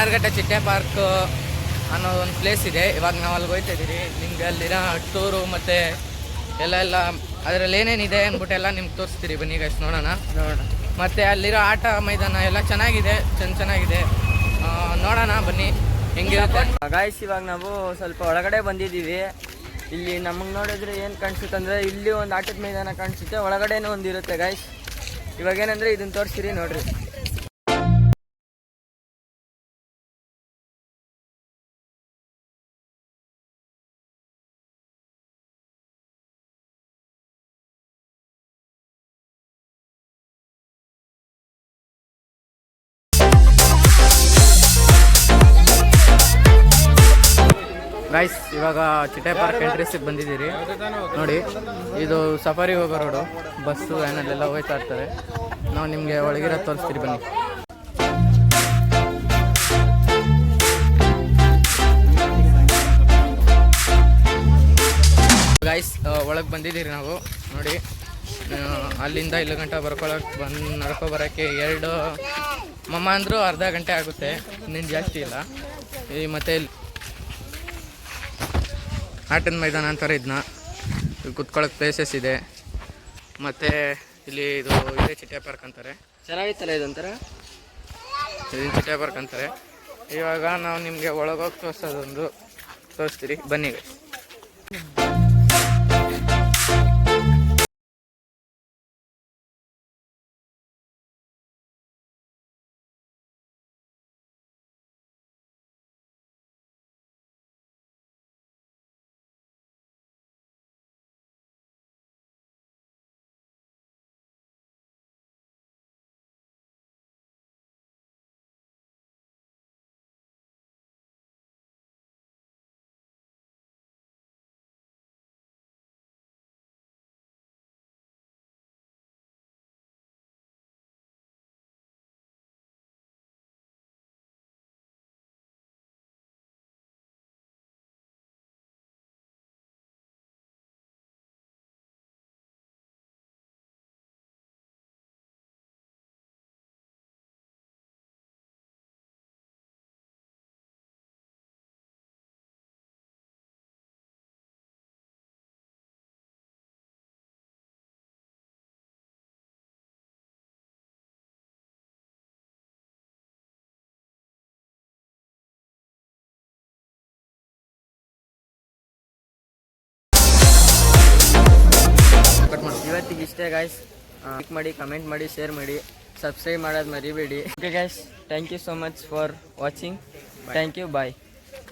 ಬನ್ನಾರ್ಘಟ್ಟ ಚಿಟ್ಟೆ ಪಾರ್ಕ್ ಅನ್ನೋ ಒಂದು ಪ್ಲೇಸ್ ಇದೆ. ಇವಾಗ ನಾವು ಅಲ್ಲಿಗೆ ಹೋಗ್ತಾ ಇದ್ದೀರಿ. ನಿಮ್ಗೆ ಅಲ್ಲಿರೋ ಟೂರು ಮತ್ತು ಎಲ್ಲ ಅದರಲ್ಲಿ ಏನೇನಿದೆ ಅಂದ್ಬಿಟ್ಟೆಲ್ಲ ನಿಮ್ಗೆ ತೋರಿಸ್ತೀರಿ. ಬನ್ನಿ ಗೈಸ್ ನೋಡೋಣ. ಮತ್ತು ಅಲ್ಲಿರೋ ಆಟ ಮೈದಾನ ಎಲ್ಲ ಚೆನ್ನಾಗಿದೆ, ಚೆನ್ನಾಗಿದೆ. ನೋಡೋಣ ಬನ್ನಿ ಹೆಂಗಿರುತ್ತೆ. ಗಾಯ್ಸ್ ಇವಾಗ ನಾವು ಸ್ವಲ್ಪ ಒಳಗಡೆ ಬಂದಿದ್ದೀವಿ. ಇಲ್ಲಿ ನಮಗೆ ನೋಡಿದ್ರೆ ಏನು ಕಾಣಿಸುತ್ತೆ ಅಂದರೆ ಇಲ್ಲಿ ಒಂದು ಆಟದ ಮೈದಾನ ಕಾಣಿಸುತ್ತೆ, ಒಳಗಡೆನೂ ಒಂದು ಇರುತ್ತೆ ಗಾಯ್ಸ್. ಇವಾಗ ಏನಂದರೆ ಇದನ್ನು ತೋರಿಸ್ತೀರಿ ನೋಡ್ರಿ. ಗೈಸ್ ಇವಾಗ ಚಿಟ್ಟೆ ಪಾರ್ಕ್ ಎಂಟ್ರೆನ್ಸಿಗೆ ಬಂದಿದ್ದೀರಿ ನೋಡಿ. ಇದು ಸಫಾರಿ ಹೋಗೋ ರೋಡು, ಬಸ್ಸು ವ್ಯಾನಲ್ಲೆಲ್ಲ ಹೋಗ್ತಾ ಇರ್ತಾರೆ. ನಾವು ನಿಮಗೆ ಒಳಗಿರೋ ತೋರಿಸ್ತೀರಿ ಬನ್ನಿ. ಗೈಸ್ ಒಳಗೆ ಬಂದಿದ್ದೀರಿ ನಾವು ನೋಡಿ. ಅಲ್ಲಿಂದ ಇಲ್ಲಿ ಗಂಟೆ ನಡ್ಕೊ ಬರೋಕ್ಕೆ ಮಮ್ಮ ಅಂದರೂ ಅರ್ಧ ಗಂಟೆ ಆಗುತ್ತೆ, ಇನ್ನೇನು ಜಾಸ್ತಿ ಇಲ್ಲ. ಈ ಮತ್ತೆ ಆಟದ ಮೈದಾನ ಅಂತಾರೆ ಇದನ್ನ. ಕುತ್ಕೊಳ್ಳೋಕೆ ಪ್ಲೇಸಸ್ ಇದೆ. ಮತ್ತು ಇಲ್ಲಿ ಇದು ಇದೇ ಚಿಟ್ಟೆ ಪಾರ್ಕ್ ಅಂತಾರೆ. ಚೆನ್ನಾಗಿತ್ತಲ್ಲ ಇದೊಂಥರ, ಇದು ಚಿಟ್ಟೆ ಪಾರ್ಕ್ ಅಂತಾರೆ. ಇವಾಗ ನಾವು ನಿಮಗೆ ಒಳಗೋಗಿ ತೋರಿಸ್ತೀರಿ ಬನ್ನಿ. ಇವತ್ತಿಗೆ ಇಷ್ಟೇ ಗಾಯ್ಸ್. ಲೈಕ್ ಮಾಡಿ, ಕಮೆಂಟ್ ಮಾಡಿ, ಶೇರ್ ಮಾಡಿ, ಸಬ್ಸ್ಕ್ರೈಬ್ ಮಾಡೋದು ಮರಿಬೇಡಿ. Okay guys, thank you so much for watching. Thank you, bye.